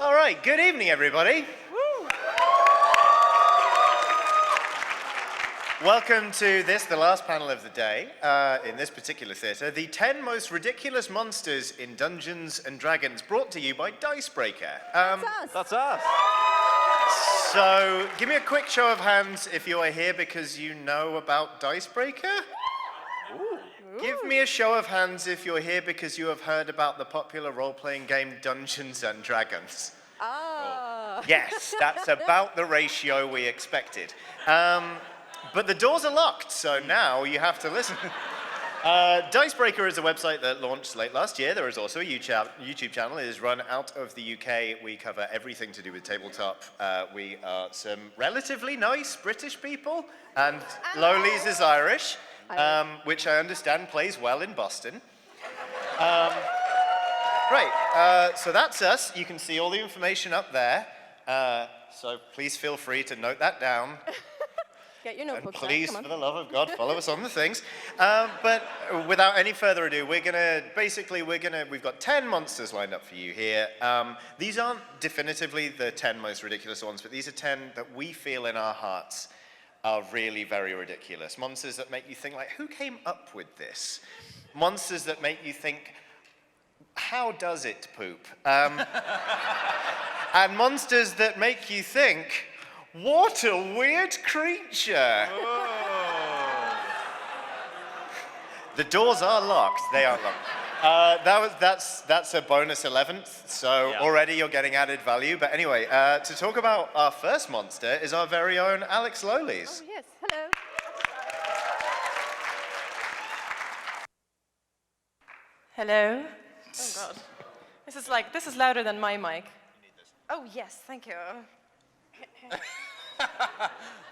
All right, good evening, everybody. Woo. Welcome to this, the last panel of the day, in this particular theatre, the 10 most ridiculous monsters in Dungeons & Dragons, brought to you by Dicebreaker. That's us. So, give me a quick show of hands if you are here because you know about Dicebreaker. Ooh. Give me a show of hands if you're here because you have heard about the popular role-playing game Dungeons & Dragons. Oh. Yes, that's about the ratio we expected. But the doors are locked, so now you have to listen. Dicebreaker is a website that launched late last year. There is also a YouTube channel. It is run out of the UK. We cover everything to do with tabletop. We are some relatively nice British people, and Lolies is Irish, which I understand plays well in Boston. Great, so that's us. You can see all the information up there. So please feel free to note that down. Get your notebook. And please, for the love of God, follow us on the things. But without any further ado, we've got 10 monsters lined up for you here. These aren't definitively the 10 most ridiculous ones, but these are 10 that we feel in our hearts are really very ridiculous. Monsters that make you think, like, who came up with this? Monsters that make you think, how does it poop? And monsters that make you think, what a weird creature! Oh. The doors are locked. They aren't locked. That's a bonus 11th, so yeah. Already you're getting added value. But anyway, to talk about our first monster is our very own Alex Lolies. Oh, yes. Hello. Hello. Oh, God. This is louder than my mic. Oh, yes. Thank you.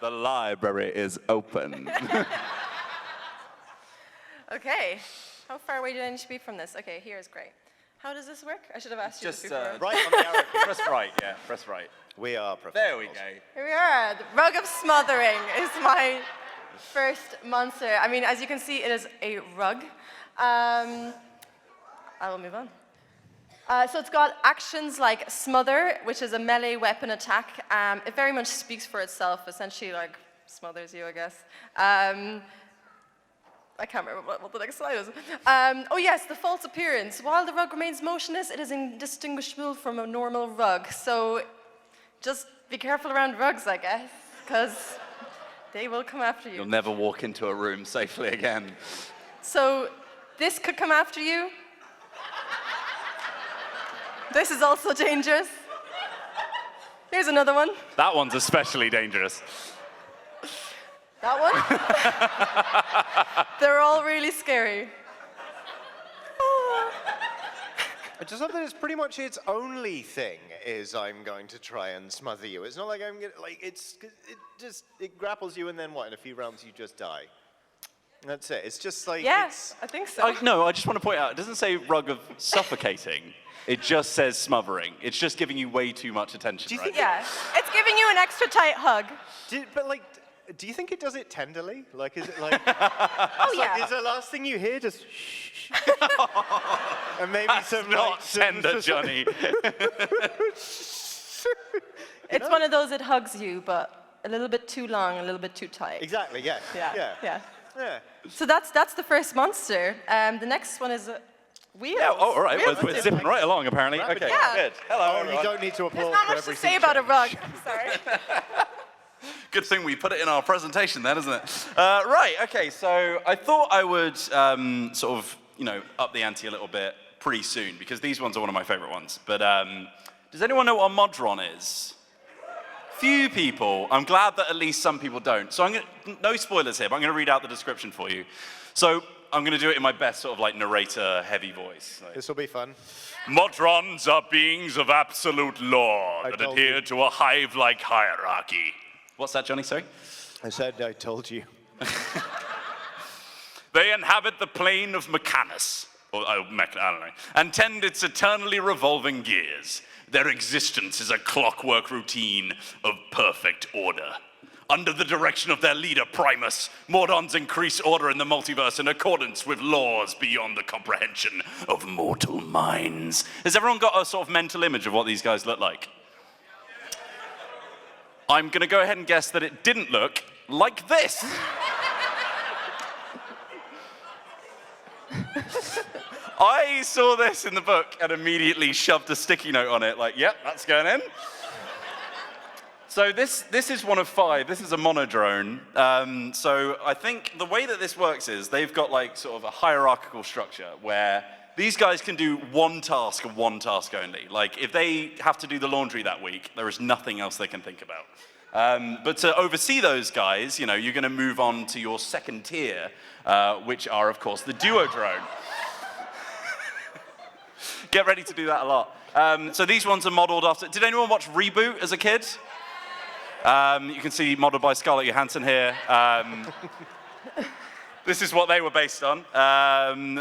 The library is open. Okay. How far away do I need to be from this? Okay, here is great. How does this work? I should have asked you this before. Right on the arrow. Press right, yeah, press right. We are professionals. There we go. Here we are. The Rug of Smothering is my first monster. I mean, as you can see, it is a rug. I will move on. So it's got actions like smother, which is a melee weapon attack. It very much speaks for itself, essentially like smothers you, I guess. I can't remember what the next slide is. Oh yes, the false appearance. While the rug remains motionless, it is indistinguishable from a normal rug. So just be careful around rugs, I guess, because they will come after you. You'll never walk into a room safely again. So this could come after you. This is also dangerous. Here's another one. That one's especially dangerous. That one. They're all really scary. I just love that it's pretty much its only thing is I'm going to try and smother you. It's not like I'm gonna, like, it grapples you and then what, in a few rounds you just die. That's it. It's just like, yes, I think so. No, I just want to point out, it doesn't say rug of suffocating. It just says smothering. It's just giving you way too much attention, do you right? think Yeah, it's giving you an extra tight hug. Do you think it does it tenderly? Like, is it like, oh yeah. Like, is the last thing you hear just shh? And maybe That's some not like, tender, Johnny. It's one of those that hugs you, but a little bit too long, a little bit too tight. Exactly, yeah. Yeah. Yeah. So that's the first monster. The next one is wheels. Yeah, oh, all right. Wheels. We're zipping right along, apparently. Rapid Okay, fire. good. Hello, Oh, everyone. you don't need to applaud There's not for much to everything say about a rug. change. I'm sorry. Good thing we put it in our presentation then, isn't it? Right, okay, so I thought I would sort of, up the ante a little bit pretty soon, because these ones are one of my favorite ones. But does anyone know what a Modron is? Few people. I'm glad that at least some people don't. So no spoilers here, but I'm going to read out the description for you. So I'm going to do it in my best sort of like narrator-heavy voice. This will be fun. Modrons are beings of absolute law that adhere to a hive-like hierarchy. What's that, Johnny? Sorry? I said I told you. They inhabit the plane of Mechanus, or I don't know, and tend its eternally revolving gears. Their existence is a clockwork routine of perfect order. Under the direction of their leader, Primus, Modrons increase order in the multiverse in accordance with laws beyond the comprehension of mortal minds. Has everyone got a sort of mental image of what these guys look like? I'm going to go ahead and guess that it didn't look like this. I saw this in the book and immediately shoved a sticky note on it, like, yep, that's going in. So this is one of 5. This is a monodrone. So I think the way that this works is they've got like sort of a hierarchical structure where these guys can do one task and one task only. Like if they have to do the laundry that week, there is nothing else they can think about. But to oversee those guys, you know, you're going to move on to your second tier, which are of course the duo drone. Get ready to do that a lot. So these ones are modeled after. Did anyone watch Reboot as a kid? You can see modeled by Scarlett Johansson here. This is what they were based on.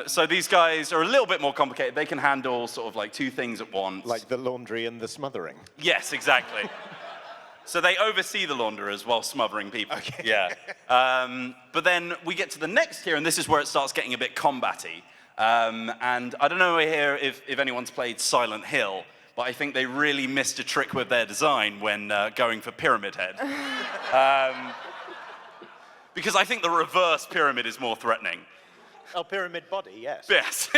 So these guys are a little bit more complicated. They can handle sort of like 2 things at once. Like the laundry and the smothering. Yes, exactly. So they oversee the launderers while smothering people. Okay. Yeah. But then we get to the next tier, and this is where it starts getting a bit combat-y. And I don't know here if anyone's played Silent Hill, but I think they really missed a trick with their design when going for Pyramid Head. Because I think the reverse pyramid is more threatening. Oh, pyramid body, yes. Yes.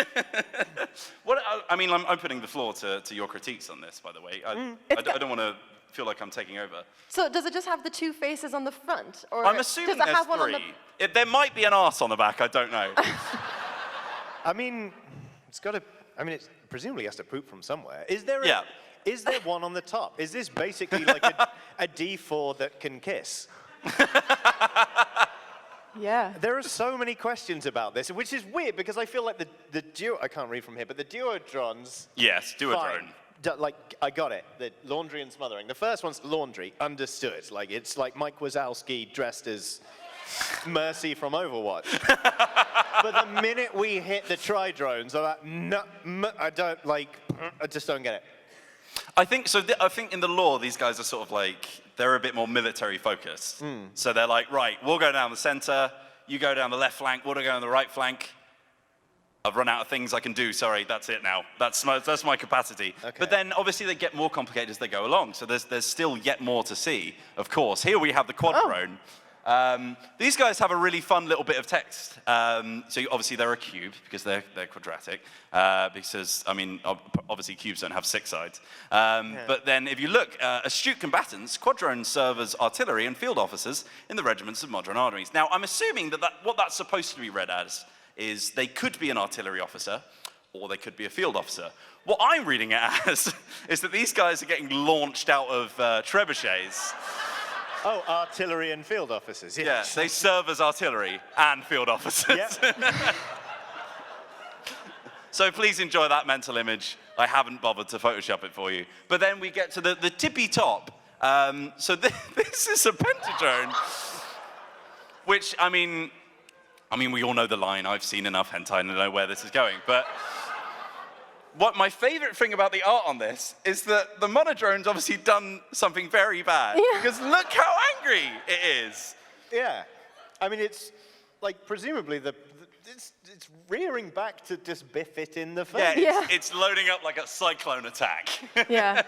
I mean, I'm opening the floor to your critiques on this, by the way. I don't want to feel like I'm taking over. So does it just have the 2 faces on the front? Or I'm assuming does it there's have 3. One on the... There might be an arse on the back, I don't know. I mean, it's got to. I mean, it presumably has to poop from somewhere. Is there? Yeah. Is there one on the top? Is this basically like a D4 that can kiss? Yeah. There are so many questions about this, which is weird because I feel like the duo. I can't read from here, but the duodrons. Yes, duodrone. Like I got it. The laundry and smothering. The first one's laundry. Understood. Like it's like Mike Wazowski dressed as Mercy from Overwatch. But the minute we hit the tri-drones, I'm like, no, I just don't get it. I think so. I think in the lore, these guys are sort of like they're a bit more military focused. So they're like, right, we'll go down the center. You go down the left flank. We'll go down the right flank. I've run out of things I can do. Sorry, that's it now. That's my capacity. Okay. But then obviously they get more complicated as they go along. So there's still yet more to see. Of course, here we have the quad drone. These guys have a really fun little bit of text. So obviously they're a cube because they're quadratic. Because, I mean, obviously cubes don't have 6 sides. But then if you look, astute combatants, quadrones serve as artillery and field officers in the regiments of Modron armies. Now, I'm assuming that what that's supposed to be read as is they could be an artillery officer or they could be a field officer. What I'm reading it as is that these guys are getting launched out of trebuchets. Oh, artillery and field officers, yes. Yeah, they serve as artillery and field officers. Yeah. So please enjoy that mental image. I haven't bothered to Photoshop it for you. But then we get to the tippy top. So this is a pentadrone, which, I mean, we all know the line. I've seen enough hentai to know where this is going. But what my favorite thing about the art on this is that the monodrone's obviously done something very bad. Yeah. Because look how angry it is. Yeah. I mean, it's like presumably it's rearing back to just biff it in the face. Yeah, it's loading up like a cyclone attack. Yeah.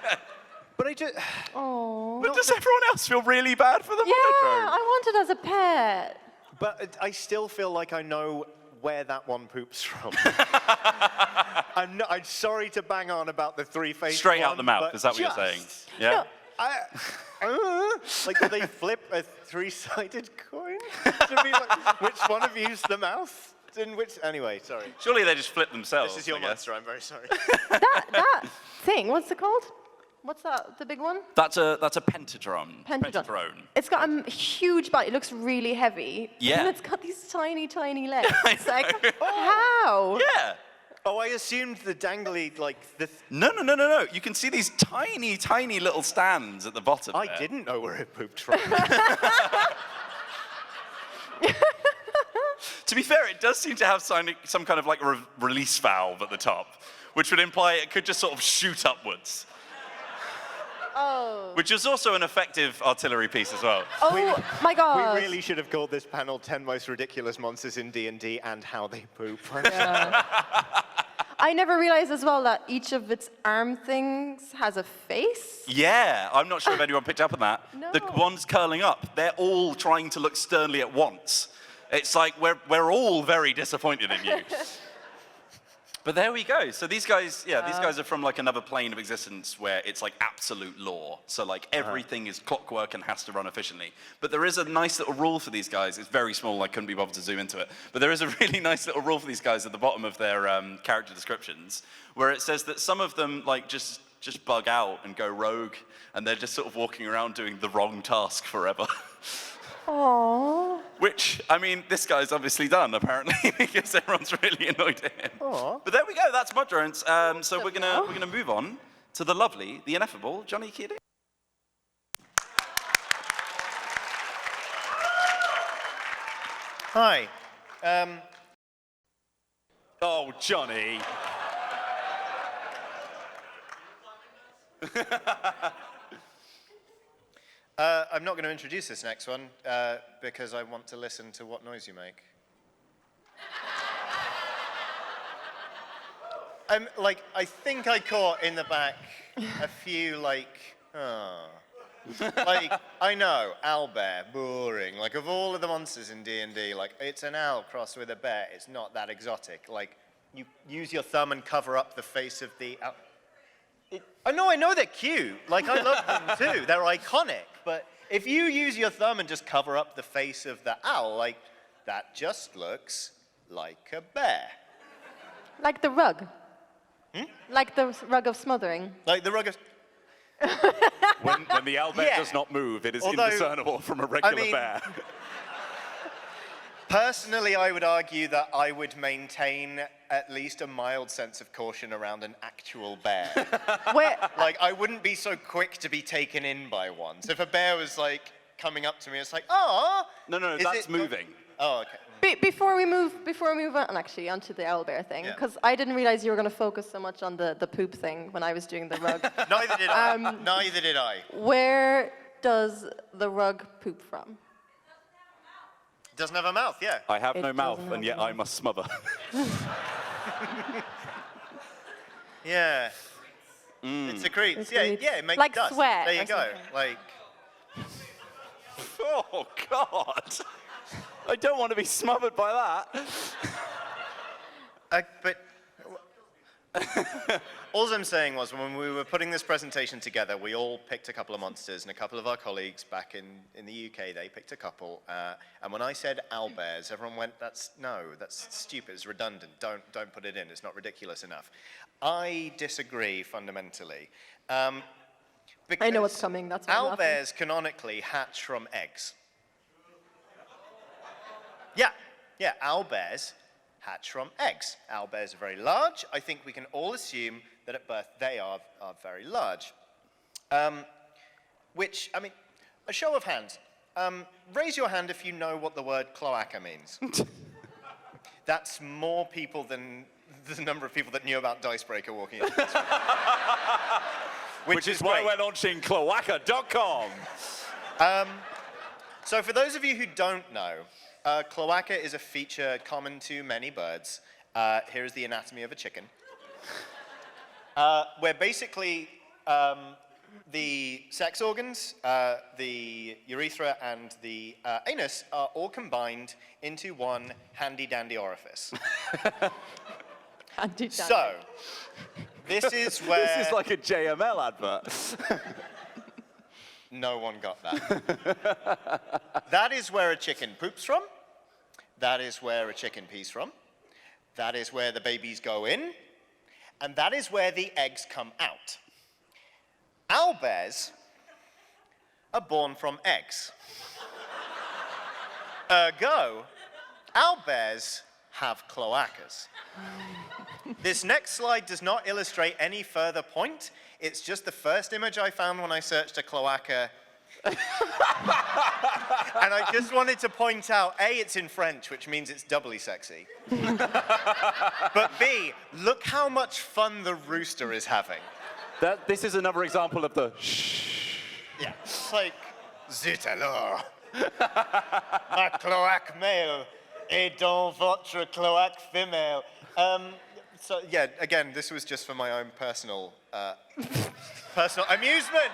But I just. Oh. But does everyone else feel really bad for the Yeah, monodrone? I want it as a pet. But I still feel like I know where that one poops from. I'm sorry to bang on about the 3-faced Straight one, out the mouth, but is that what you're saying? Yeah? Like, do they flip a 3-sided coin? To be like, which one of you's the mouth? In which? Anyway, sorry. Surely they just flip themselves. This is your I guess. monster, I'm very sorry. That thing, what's it called? What's that, the big one? That's a pentadrone. Pentadrone. It's got a huge body. It looks really heavy. Yeah. And it's got these tiny, tiny legs. I It's like, know. how? Yeah. Oh, I assumed the dangly, like, the... No. You can see these tiny, tiny little stands at the bottom I there. didn't know where it pooped from. To be fair, it does seem to have some kind of like release valve at the top, which would imply it could just sort of shoot upwards. Oh. Which is also an effective artillery piece as well. Oh my god. We really should have called this panel 10 Most Ridiculous Monsters in D&D and How They Poop. I never realized as well that each of its arm things has a face. Yeah, I'm not sure if anyone picked up on that. No. The ones curling up, they're all trying to look sternly at once. It's like we're all very disappointed in you. But there we go. So these guys, these guys are from like another plane of existence where it's like absolute law. So like everything is clockwork and has to run efficiently. But there is a nice little rule for these guys. It's very small, I couldn't be bothered to zoom into it. But there is a really nice little rule for these guys at the bottom of their character descriptions, where it says that some of them like just bug out and go rogue, and they're just sort of walking around doing the wrong task forever. Aww. Which, I mean, this guy's obviously done, apparently, because everyone's really annoyed at him. Aww. But there we go, that's Modrons. So we're gonna move on to the lovely, the ineffable Johnny Keating. Hi. Oh, Johnny. I'm not going to introduce this next one because I want to listen to what noise you make. I think I caught in the back a few I know, owlbear, boring. Like, of all of the monsters in D&D, like, it's an owl crossed with a bear. It's not that exotic. Like, you use your thumb and cover up the face of the owl. I know they're cute. Like, I love them too. They're iconic. But if you use your thumb and just cover up the face of the owl, like, that just looks like a bear. Like the rug. Like the rug of smothering. Like the rug of... When the owlbear does not move, it is indiscernible from a regular bear. Personally, I would argue that I would maintain at least a mild sense of caution around an actual bear. Like, I wouldn't be so quick to be taken in by one. So if a bear was, like, coming up to me, it's like, oh. No, that's moving. Oh, okay. Before we move on, actually, onto the owlbear thing, because I didn't realize you were going to focus so much on the poop thing when I was doing the rug. Neither did I. Neither did I. Where does the rug poop from? It doesn't have a mouth, yeah. I have no mouth, and yet I must smother. Yeah. It secretes. Yeah, it makes like dust. sweat. There you go. Like. Oh, God. I don't want to be smothered by that. But all I'm saying was when we were putting this presentation together, we all picked a couple of monsters, and a couple of our colleagues back in the UK, they picked a couple. And when I said owlbears, everyone went, that's stupid, it's redundant, don't put it in, it's not ridiculous enough. I disagree fundamentally. I know what's coming, that's why I'm laughing. Owlbears canonically hatch from eggs. Yeah, owlbears hatch from eggs. Owlbears are very large. I think we can all assume that at birth they are very large. Which, I mean, a show of hands. Raise your hand if you know what the word cloaca means. That's more people than the number of people that knew about Dicebreaker walking into this room. Which is why we're launching cloaca.com. So for those of you who don't know, cloaca is a feature common to many birds. Here is the anatomy of a chicken. Where basically the sex organs, the urethra, and the anus are all combined into one handy-dandy orifice. Handy-dandy. So, this is where... This is like a JML advert. No one got that. That is where a chicken poops from. That is where a chicken pees from. That is where the babies go in. And that is where the eggs come out. Owlbears are born from eggs. Ergo, owlbears have cloacas. This next slide does not illustrate any further point. It's just the first image I found when I searched a cloaca. And I just wanted to point out, A, it's in French, which means it's doubly sexy. But B, look how much fun the rooster is having. This is another example of the shh. Yeah. It's like, zut alors. Ma cloaque male, et dans votre cloaque femelle. So yeah, again, this was just for my own personal amusement.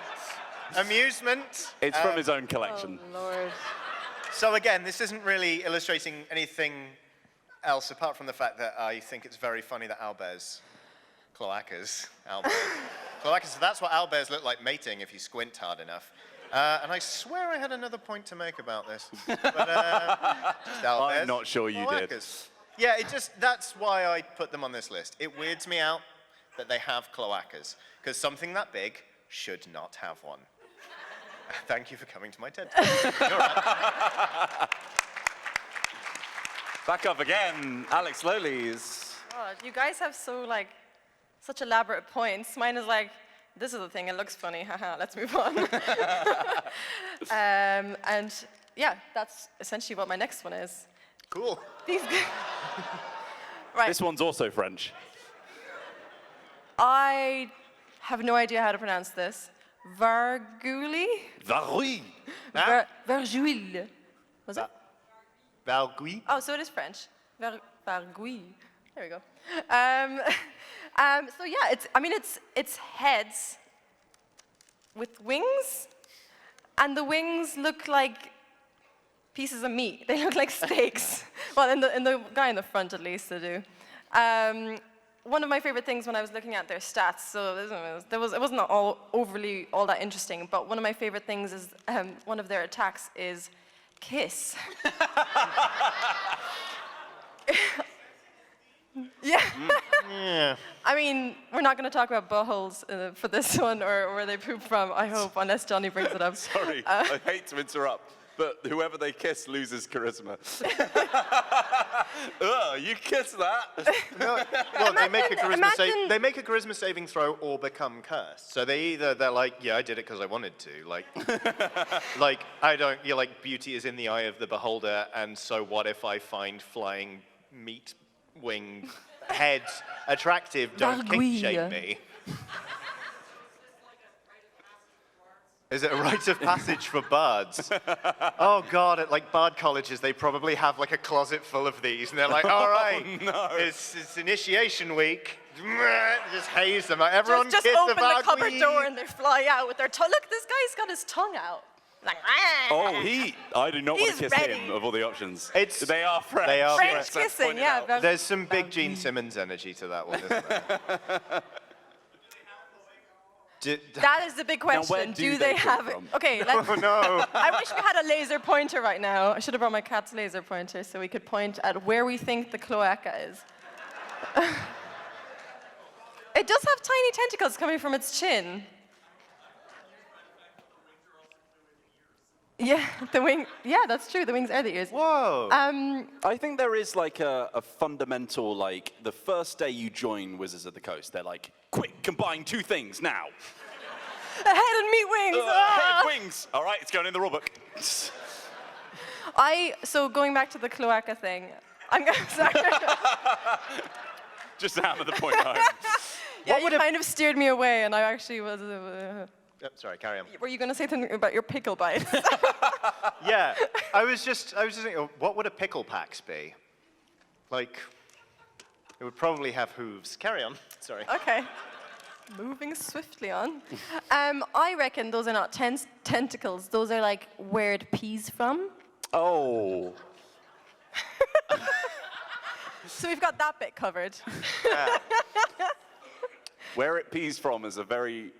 Amusement. It's from his own collection. Oh, Lord. So again, this isn't really illustrating anything else apart from the fact that I think it's very funny that owlbears, cloacas, cloacas, that's what owlbears look like mating if you squint hard enough. And I swear I had another point to make about this. But just owlbears, I'm not sure you did. Yeah, that's why I put them on this list. It weirds me out that they have cloacas, because something that big should not have one. Thank you for coming to my TED Talk. You're right. Back up again, Alex Lolies. Oh, you guys have such elaborate points. Mine is like, this is the thing, it looks funny, haha, let's move on. And yeah, that's essentially what my next one is. Cool. Right. This one's also French. I have no idea how to pronounce this. Vargouille? Vargouille. Vargouille. Was it? Vargouille. Oh, so it is French. Vargouille. There we go. So yeah, it's heads with wings, and the wings look like pieces of meat. They look like steaks. Well, in the guy in the front, at least, they do. One of my favorite things when I was looking at their stats, so it wasn't all that interesting, but one of my favorite things is one of their attacks is kiss. Yeah. Yeah. I mean, we're not going to talk about buttholes for this one, or where they poop from, I hope, unless Johnny brings it up. Sorry, I hate to interrupt, but whoever they kiss loses charisma. Ugh, you kiss that? No, well, they make a charisma saving throw or become cursed. So they're like, yeah, I did it because I wanted to. Like, beauty is in the eye of the beholder, and so what if I find flying meat wing heads attractive? Don't kink shame me. Is it a rite of passage for bards? Oh God, at bard colleges, they probably have a closet full of these, and they're like, all right, it's initiation week. Just haze them. Everyone just kiss open the the cupboard Vargouille. door and they fly out with their tongue. Look, this guy's got his tongue out. Like, Oh, I do not want He's to kiss ready. him of all the options. They are French. They are French French. kissing, yeah. There's some big Gene Simmons energy to that one, isn't there? That is the big question. where do they have come it? Okay, let's. Oh no. I wish we had a laser pointer right now. I should have brought my cat's laser pointer so we could point at where we think the cloaca is. It does have tiny tentacles coming from its chin. Yeah, the wing. Yeah, that's true. The wings are the ears. Whoa. I think there is a fundamental, the first day you join Wizards of the Coast, they're like, quick, combine two things now. The head and meat wings. Head, wings. All right, it's going in the rulebook. So going back to the cloaca thing, I'm going to sorry. Just to hammer the point home. Yeah, you kind of steered me away, and I actually was. Sorry, carry on. Were you going to say something about your pickle bites? Yeah, I was just thinking, what would a pickle PAX be? It would probably have hooves. Carry on. Sorry. Okay. Moving swiftly on. I reckon those are not tentacles. Those are where it pees from. Oh. So we've got that bit covered. Yeah. Where it pees from is a very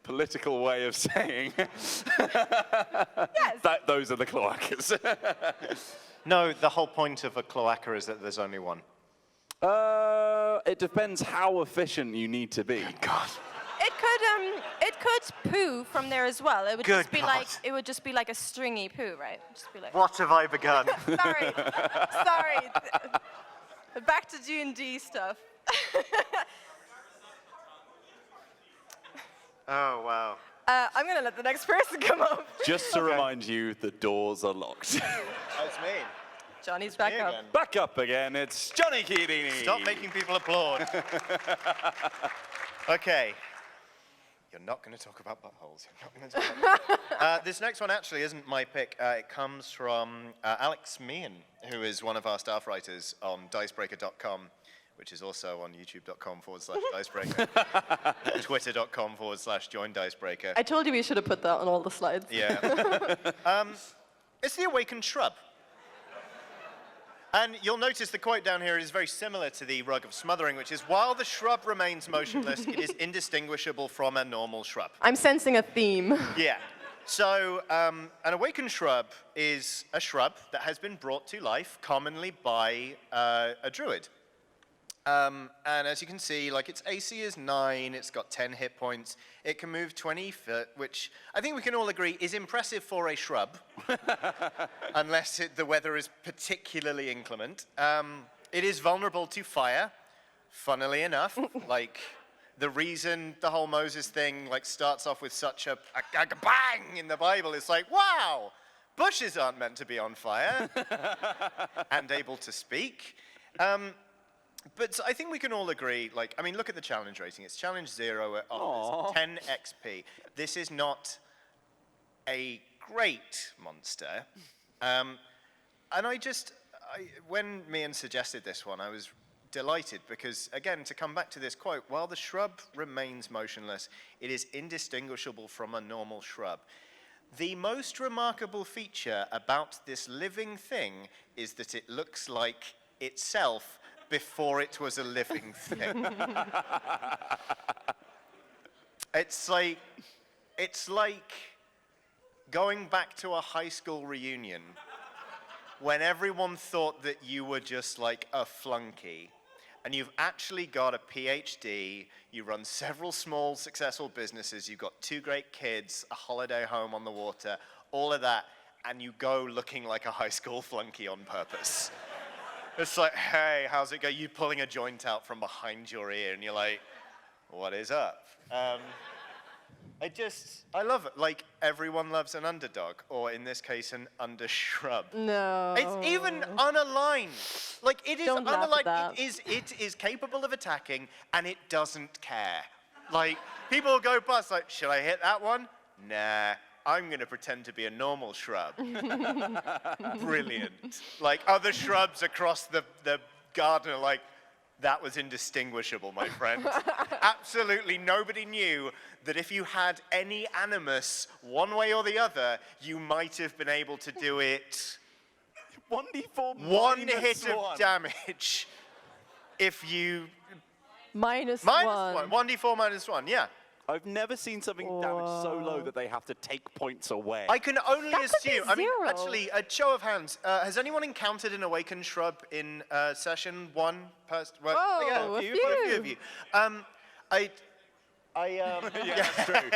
political way of saying Yes. that those are the cloacas. No, the whole point of a cloaca is that there's only one. It depends how efficient you need to be. God. It could poo from there as well. It would Good just be God. it would just be like a stringy poo, right? Just be like. What have I begun? Sorry. Back to G&D stuff. Oh, wow. I'm going to let the next person come up. Just to remind you, the doors are locked. That's me. Johnny's back Me up. again. Back up again, it's Johnny Chiodini. Stop making people applaud. Okay. You're not going to talk about buttholes. You're not going to talk about this next one actually isn't my pick. It comes from Alex Meehan, who is one of our staff writers on Dicebreaker.com, which is also on youtube.com/Dicebreaker, twitter.com/join Dicebreaker. I told you we should have put that on all the slides. Yeah. It's the awakened shrub. And you'll notice the quote down here is very similar to the rug of smothering, which is, while the shrub remains motionless, it is indistinguishable from a normal shrub. I'm sensing a theme. Yeah. So an awakened shrub is a shrub that has been brought to life, commonly by a druid. And as you can see, like, its AC is 9, it's got 10 hit points, it can move 20 foot, which I think we can all agree is impressive for a shrub, unless the weather is particularly inclement. It is vulnerable to fire, funnily enough. Like, the reason the whole Moses thing, like, starts off with such a bang in the Bible is like, wow, bushes aren't meant to be on fire and able to speak. But I think we can all agree, like, I mean, look at the challenge rating. It's challenge 0 at 10 XP. This is not a great monster. And when Mian suggested this one, I was delighted because, again, to come back to this quote, while the shrub remains motionless, it is indistinguishable from a normal shrub. The most remarkable feature about this living thing is that it looks like itself before it was a living thing. It's like going back to a high school reunion when everyone thought that you were just like a flunky, and you've actually got a PhD, you run several small successful businesses, you've got 2 great kids, a holiday home on the water, all of that, and you go looking like a high school flunky on purpose. It's like, hey, how's it go? You pulling a joint out from behind your ear, and you're like, what is up? I love it. Like, everyone loves an underdog, or in this case, an undershrub. No. It's even unaligned. Like, it is Don't laugh at unaligned. that. It is capable of attacking, and it doesn't care. Like, people will go bust, like, should I hit that one? Nah. I'm going to pretend to be a normal shrub. Brilliant. Like, other shrubs across the garden are like, that was indistinguishable, my friend. Absolutely nobody knew that if you had any animus, one way or the other, you might have been able to do it 1d4 one minus hit of one. damage if you... Minus -1. 1d4 -1, yeah. I've never seen something damaged so low that they have to take points away. I can only That could be assume. I mean, 0. actually, a show of hands. Has anyone encountered an awakened shrub in session 1? Whoa, a few few. of you. Yeah, that's true.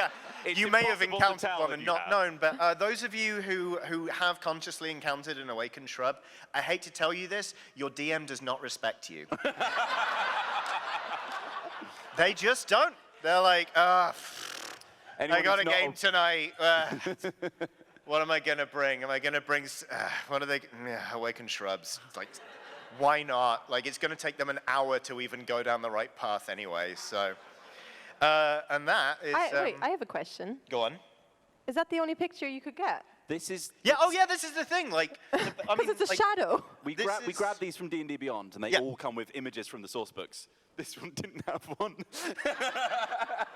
It's You may have impossible to encountered tell one that and you not have. known, but those of you who have consciously encountered an awakened shrub, I hate to tell you this, your DM does not respect you. They just don't. They're like, I got a game tonight. What am I going to bring? Am I going to bring, what are they? Awakened shrubs. It's like, why not? Like, it's going to take them an hour to even go down the right path anyway, so. And that is... Wait, I have a question. Go on. Is that the only picture you could get? This is... Yeah, oh yeah, this is the thing, like... Because it's a shadow. We This grab is- these from D&D Beyond, and they Yeah. all come with images from the source books. This one didn't have one.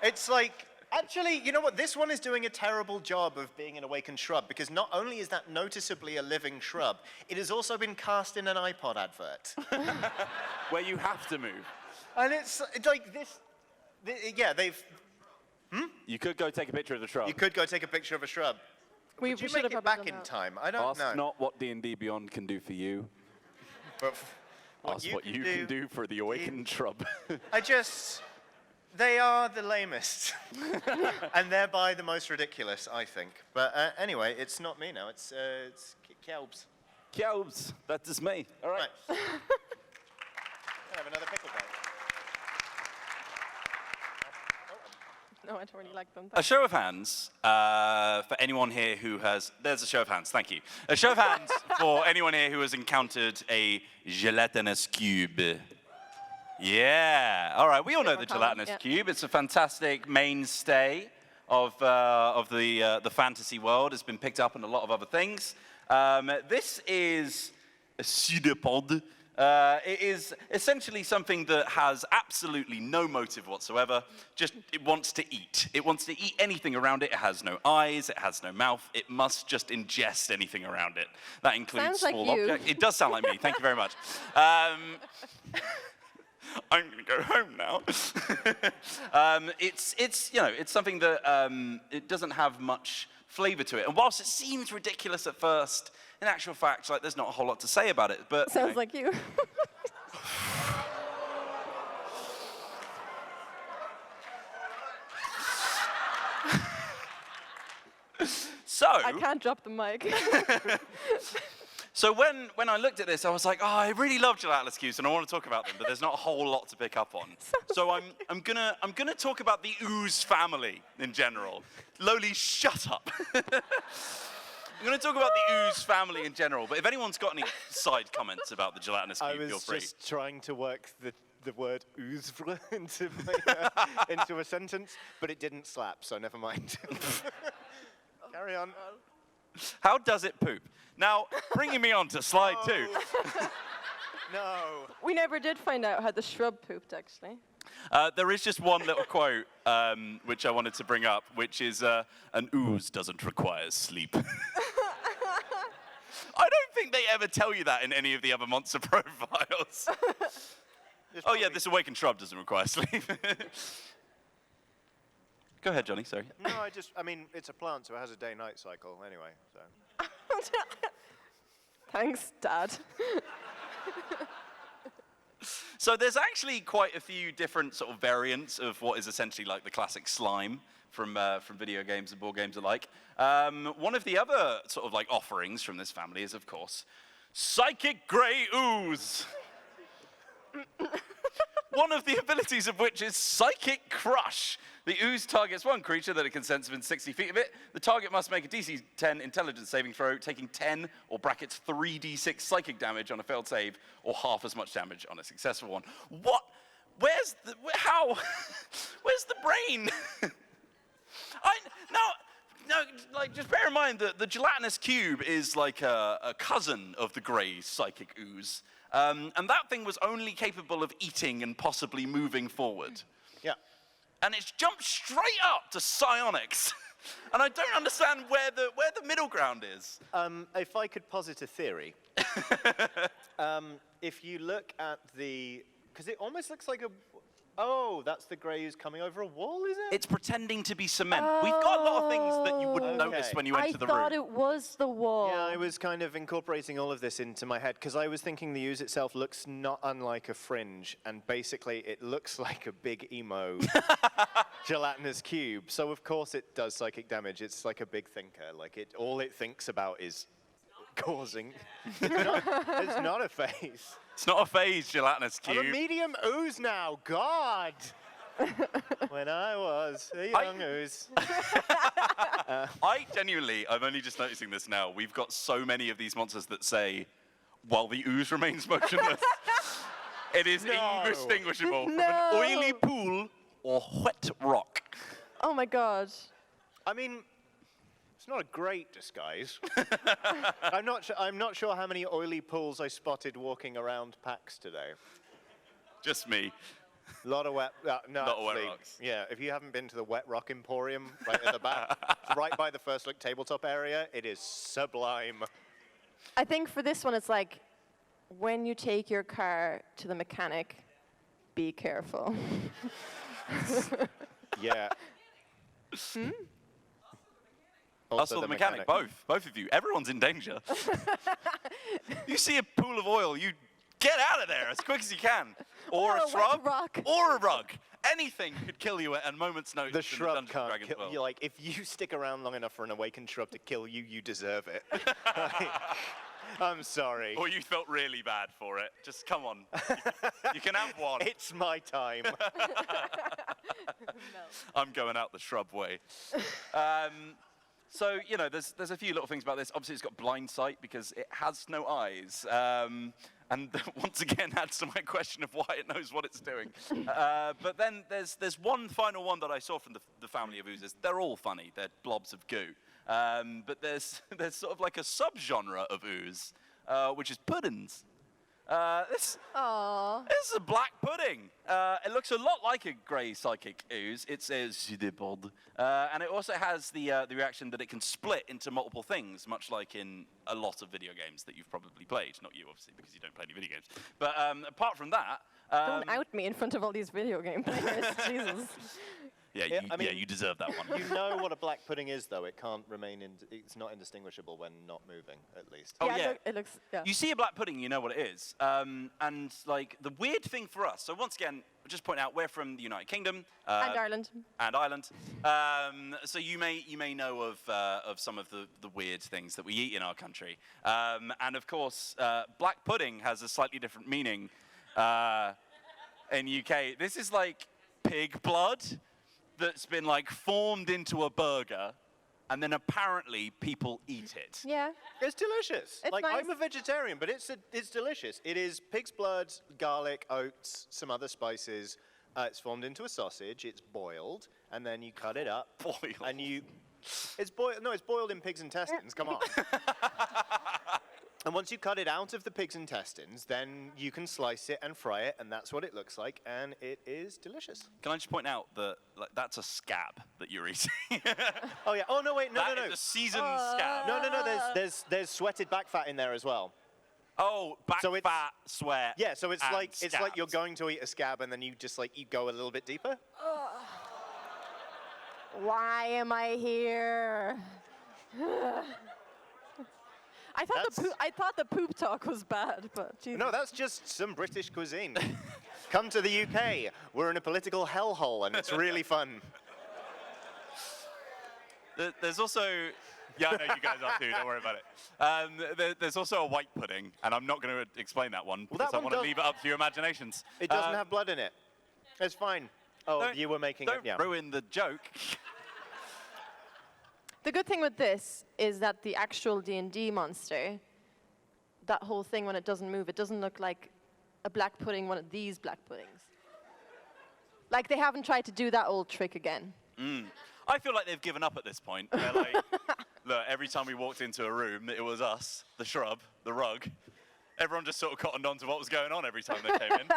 It's like, actually, you know what? This one is doing a terrible job of being an awakened shrub, because not only is that noticeably a living shrub, it has also been cast in an iPod advert. Where you have to move. And it's like this... Yeah, they've... You could go take a picture of the shrub. You could go take a picture of a shrub. We Would you should make have it probably back in done that. time? I don't Ask know. not what D&D Beyond can do for you. But Ask what you can do for the awakened shrub. They are the lamest. And thereby the most ridiculous, I think. But anyway, it's not me now. It's Kelbs. Kelbs, that is me. All right. Right. I have another pickle bag. No, I don't really like them. A show of hands for anyone here who has... There's a show of hands, thank you. A show of hands for anyone here who has encountered a gelatinous cube. Yeah. All right. We all know the column, gelatinous yeah. cube. It's a fantastic mainstay of the fantasy world. It's been picked up in a lot of other things. This is a pseudopod. It is essentially something that has absolutely no motive whatsoever. Just it wants to eat. It wants to eat anything around it. It has no eyes. It has no mouth. It must just ingest anything around it. That includes Sounds like small you. objects. It does sound like me. Thank you very much. I'm going to go home now. It's something that it doesn't have much flavor to it. And whilst it seems ridiculous at first, in actual fact, like there's not a whole lot to say about it. But Sounds like you. So I can't drop the mic. So when I looked at this, I was like, oh, I really love gelatinous cubes, and I want to talk about them, but there's not a whole lot to pick up on. So I'm gonna talk about the Ooze family in general. Lolies, shut up. I'm gonna talk about the Ooze family in general, but if anyone's got any side comments about the gelatinous cube, feel free. I was just trying to work the word ooze into a sentence, but it didn't slap, so never mind. Carry on. How does it poop? Now, bringing me on to slide 2. No. We never did find out how the shrub pooped, actually. There is just one little quote which I wanted to bring up, which is, an ooze doesn't require sleep. I don't think they ever tell you that in any of the other monster profiles. Oh yeah, this awakened shrub doesn't require sleep. Go ahead, Johnny, sorry. No, I mean, it's a plant, so it has a day-night cycle anyway, so. Thanks, Dad. So there's actually quite a few different sort of variants of what is essentially like the classic slime from video games and board games alike. One of the other sort of like offerings from this family is, of course, Psychic Grey Ooze. One of the abilities of which is Psychic Crush. The ooze targets one creature that it can sense within 60 feet of it. The target must make a DC 10 intelligence saving throw, taking 10 or brackets 3d6 psychic damage on a failed save, or half as much damage on a successful one. What? Where's the brain? Just bear in mind that the gelatinous cube is like a cousin of the grey psychic ooze. And that thing was only capable of eating and possibly moving forward. Yeah. And it's jumped straight up to psionics. And I don't understand where the middle ground is. If I could posit a theory. If you look at because it almost looks like oh, that's the grey ooze coming over a wall, is it? It's pretending to be cement. We've got a lot of things that you wouldn't notice when you enter the room. I thought it was the wall. Yeah, I was kind of incorporating all of this into my head, because I was thinking the ooze itself looks not unlike a fringe, and basically it looks like a big emo gelatinous cube. So of course it does psychic damage. It's like a big thinker. Like all it thinks about is causing. It's not a phase. It's not a phase, gelatinous cube. I'm a medium ooze now, God! When I was a young ooze. I genuinely, I'm only just noticing this now, we've got so many of these monsters that say, while the ooze remains motionless, it is indistinguishable from an oily pool or wet rock. Oh my God. I mean, it's not a great disguise. I'm not sure how many oily pools I spotted walking around PAX today. Just me. A lot of wet. No, Lot of wet actually, rocks. Yeah, if you haven't been to the Wet Rock Emporium right at the back, right by the first look tabletop area, it is sublime. I think for this one, it's like when you take your car to the mechanic, be careful. Yeah. Also the mechanic, both of you. Everyone's in danger. You see a pool of oil, you get out of there as quick as you can. Or a shrub, wet rock. or a rug. Anything could kill you at a moment's notice. The in shrub Dungeons and can't Dragons kill world. you. Like, if you stick around long enough for an awakened shrub to kill you, you deserve it. I'm sorry. Or you felt really bad for it. Just come on. You can have one. It's my time. I'm going out the shrub way. So, there's a few little things about this. Obviously, it's got blind sight because it has no eyes. And and once again adds to my question of why it knows what it's doing. But then there's one final one that I saw from the family of Oozes. They're all funny. They're blobs of goo. But there's sort of like a subgenre of ooze, which is puddings. This is a black pudding. It looks a lot like a grey psychic ooze. It's a zidibod. And it also has the reaction that it can split into multiple things, much like in a lot of video games that you've probably played. Not you, obviously, because you don't play any video games. But apart from that... Don't out me in front of all these video game players. Jesus. Yeah, you deserve that one. You know what a black pudding is, though. It can't remain. It's not indistinguishable when not moving, at least. Oh, yeah. It looks. Yeah. You see a black pudding, you know what it is. And like the weird thing for us. So once again, I'll just point out we're from the United Kingdom And Ireland. And Ireland. So you may know of some of the weird things that we eat in our country. And of course, black pudding has a slightly different meaning in UK. This is like pig blood that's been like formed into a burger, and then apparently people eat it. Yeah. It's delicious. It's like nice. I'm a vegetarian, but it's delicious. It is pig's blood, garlic, oats, some other spices. It's formed into a sausage. It's boiled, and then you cut it up. Boiled? And it's boiled. No, it's boiled in pig's intestines. Come on. And once you cut it out of the pig's intestines, then you can slice it and fry it, and that's what it looks like, and it is delicious. Can I just point out that that's a scab that you're eating? Oh yeah. Oh no, wait, no. That is a seasoned scab. No. There's sweated back fat in there as well. Oh, back So it's- fat, sweat. Yeah, so it's and like you're scabs. going to eat a scab, and then you just you go a little bit deeper. Why am I here? I thought the poop talk was bad, but Jesus. No, that's just some British cuisine. Come to the UK. We're in a political hellhole, and it's really fun. There's also... Yeah, I know you guys are too, don't worry about it. There's also a white pudding, and I'm not going to explain that one, because that I one want to does- leave it up to your imaginations. It doesn't have blood in it. It's fine. Oh, Don't- you were making Don't it, yeah. ruin the joke. The good thing with this is that the actual D&D monster, that whole thing when it doesn't move, it doesn't look like a black pudding, one of these black puddings. Like they haven't tried to do that old trick again. I feel like they've given up at this point. They're like, look, every time we walked into a room, it was us, the shrub, the rug. Everyone just sort of cottoned on to what was going on every time they came in.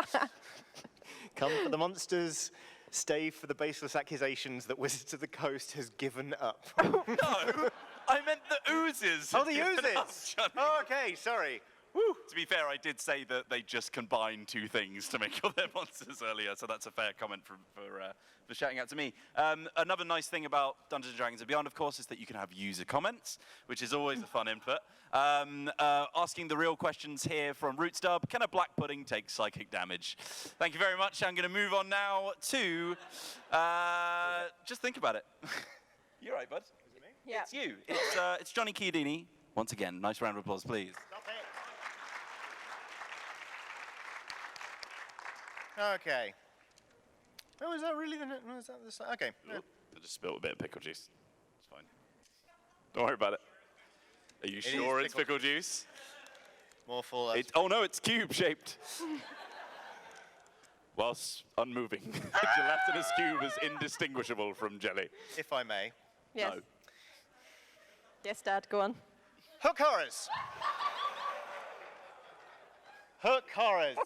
Come for the monsters, stay for the baseless accusations that Wizards of the Coast has given up. No, I meant the oozes. Oh, the had given up, Oozes! Johnny. Oh, okay, sorry. To be fair, I did say that they just combined two things to make all their monsters earlier, so that's a fair comment for shouting out to me. Another nice thing about Dungeons & Dragons & Beyond, of course, is that you can have user comments, which is always a fun input. Asking the real questions here from Rootstub, can a black pudding take psychic damage? Thank you very much. I'm going to move on now to... just think about it. You're right, bud. Is it me? Yeah. It's you. It's Johnny Chiodini. Once again, nice round of applause, please. Stop it. Okay. Oh, is that really was that the side? Okay. I just spilled a bit of pickle juice. It's fine. Don't worry about it. Are you sure it's pickle juice? More full. Oh no, it's cube-shaped. Whilst unmoving. The gelatinous cube is indistinguishable from jelly. If I may. Yes. No. Yes, Dad, go on. Hook horrors. Hook horrors.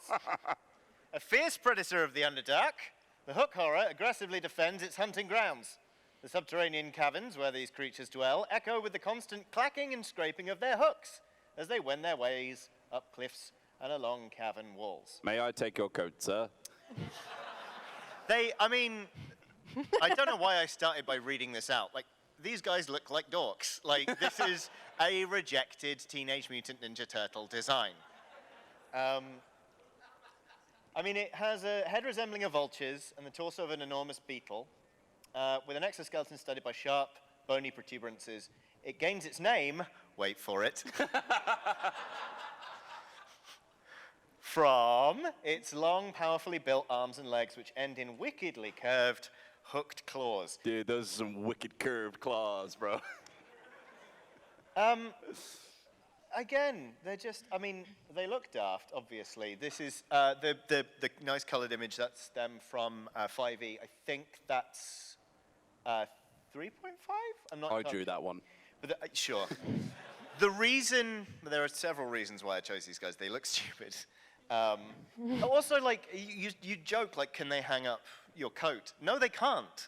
A fierce predator of the Underdark, the hook horror aggressively defends its hunting grounds. The subterranean caverns where these creatures dwell echo with the constant clacking and scraping of their hooks as they wend their ways up cliffs and along cavern walls. May I take your coat, sir? I don't know why I started by reading this out. Like, these guys look like dorks. Like, this is a rejected Teenage Mutant Ninja Turtle design. It has a head resembling a vulture's and the torso of an enormous beetle, with an exoskeleton studded by sharp, bony protuberances. It gains its name, wait for it, from its long, powerfully built arms and legs, which end in wickedly curved, hooked claws. Dude, those are some wicked curved claws, bro. again, they're just, I mean, they look daft, obviously. This is the nice colored image, that's them from 5e. I think that's 3.5? I'm not I drew that one. But sure. There are several reasons why I chose these guys. They look stupid. Also, like, you joke, like, can they hang up your coat? No, they can't.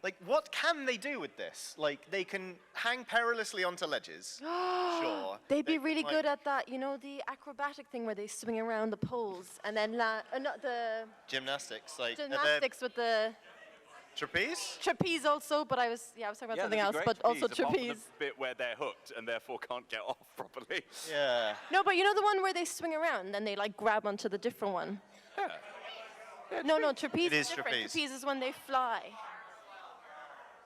Like, what can they do with this? Like, they can hang perilously onto ledges. Sure. They'd be really good at that, you know, the acrobatic thing where they swing around the poles and then not the Gymnastics, like gymnastics with the trapeze. trapeze also. But I was talking about something else, but also apart from trapeze. the bit where they're hooked and therefore can't get off properly. Yeah. No, but you know the one where they swing around and they like grab onto the different one. Yeah. No, trapeze It is different. trapeze. Trapeze is when they fly.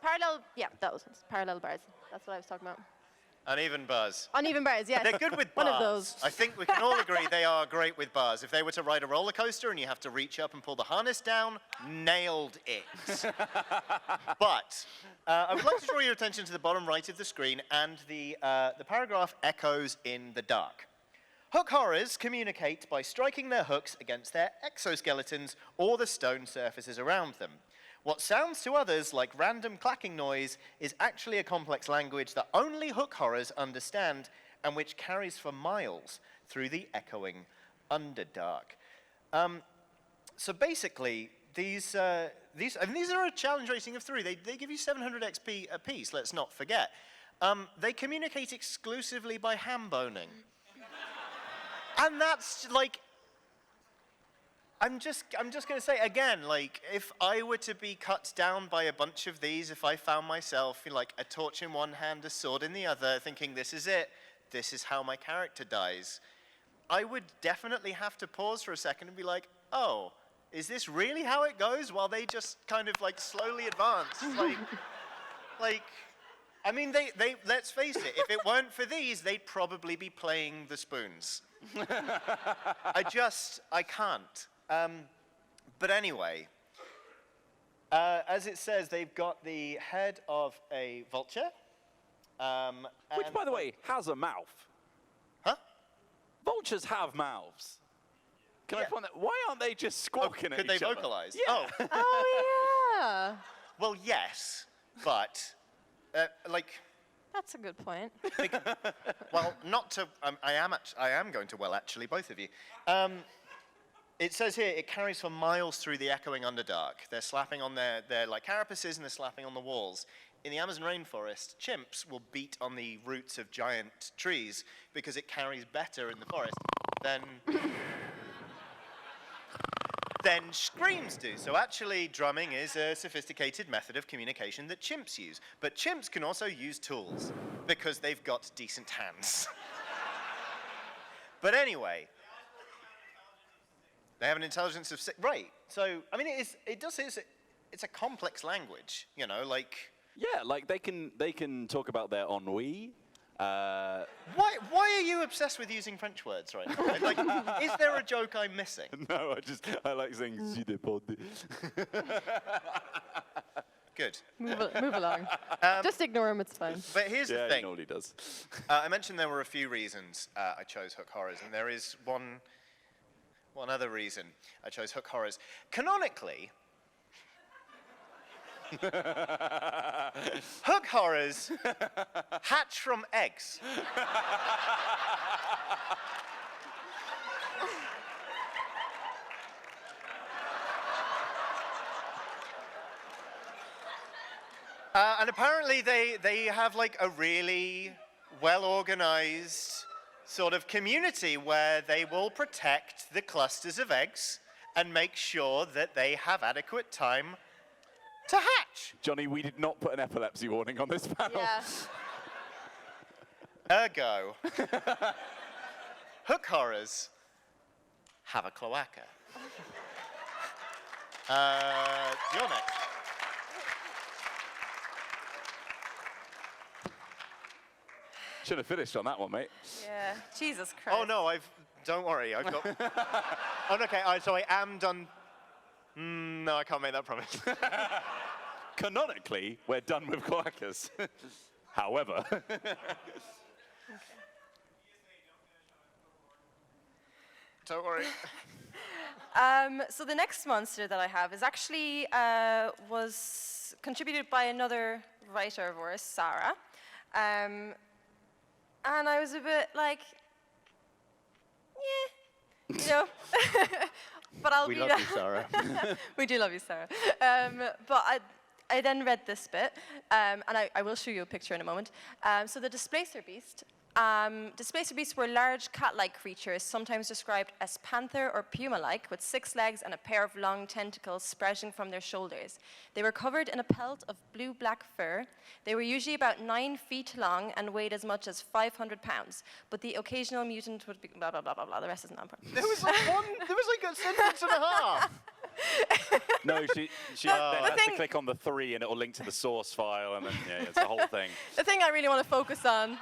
Parallel, yeah, those ones. Parallel bars. That's what I was talking about. Uneven bars. Uneven bars, yes. They're good with One bars. of those. I think we can all agree they are great with bars. If they were to ride a roller coaster and you have to reach up and pull the harness down, nailed it. But I would like to draw your attention to the bottom right of the screen and the paragraph echoes in the dark. Hook horrors communicate by striking their hooks against their exoskeletons or the stone surfaces around them. What sounds to others like random clacking noise is actually a complex language that only hook horrors understand and which carries for miles through the echoing Underdark. So basically, these are a challenge rating of 3. They give you 700 XP apiece, let's not forget. They communicate exclusively by ham boning. And that's like, I'm just going to say again, like, if I were to be cut down by a bunch of these, if I found myself, you know, like, a torch in one hand, a sword in the other, thinking this is it, this is how my character dies, I would definitely have to pause for a second and be like, oh, is this really how it goes? While they just kind of, like, slowly advance. I mean, they let's face it, if it weren't for these, they'd probably be playing the spoons. I can't. But anyway, as it says, they've got the head of a vulture. Which, by the way, has a mouth. Huh? Vultures have mouths. Can I Yeah. find that? Why aren't they just squawking at Could each they other? vocalize? Yeah. Oh, Oh, yeah. well, yes, but, like, That's a good point. well, not to, I am going to, well, actually, both of you. It says here, it carries for miles through the echoing Underdark. They're slapping on their like carapaces and they're slapping on the walls. In the Amazon rainforest, chimps will beat on the roots of giant trees because it carries better in the forest than screams do. So actually, drumming is a sophisticated method of communication that chimps use. But chimps can also use tools because they've got decent hands. But anyway, they have an intelligence of 6. Right. So, I mean, it's a complex language, you know, like. Yeah, like they can talk about their ennui. Why are you obsessed with using French words right now? Like, is there a joke I'm missing? No, I like saying "je dépend." Good. Move along. Just ignore him, it's fine. But here's the Yeah, thing. you know what he does. I mentioned there were a few reasons I chose Hook Horrors, and there is one other reason I chose Hook Horrors. Canonically, Hook Horrors hatch from eggs. And apparently they have like a really well-organized sort of community where they will protect the clusters of eggs and make sure that they have adequate time to hatch. Johnny, we did not put an epilepsy warning on this panel. Yeah. Ergo, Hook Horrors have a cloaca. You're next. Should have finished on that one, mate. Yeah. Jesus Christ. Oh no, don't worry, I've got. Oh, okay, so I am done. No, I can't make that promise. Canonically, we're done with cloacas. However, Don't worry. So the next monster that I have is actually was contributed by another writer of ours, Sarah. And I was a bit like, yeah, you know. But I'll We be love you, Sarah. We do love you, Sarah. But I then read this bit, and I will show you a picture in a moment. So the Displacer beast. Displacer beasts were large cat-like creatures, sometimes described as panther or puma-like, with 6 legs and a pair of long tentacles sprouting from their shoulders. They were covered in a pelt of blue-black fur. They were usually about 9 feet long and weighed as much as 500 pounds. But the occasional mutant would be blah, blah, blah, blah, blah. The rest is not important. There was like a sentence and a half. No, she then has to click on the 3 and it will link to the source file, and then it's the whole thing. The thing I really want to focus on,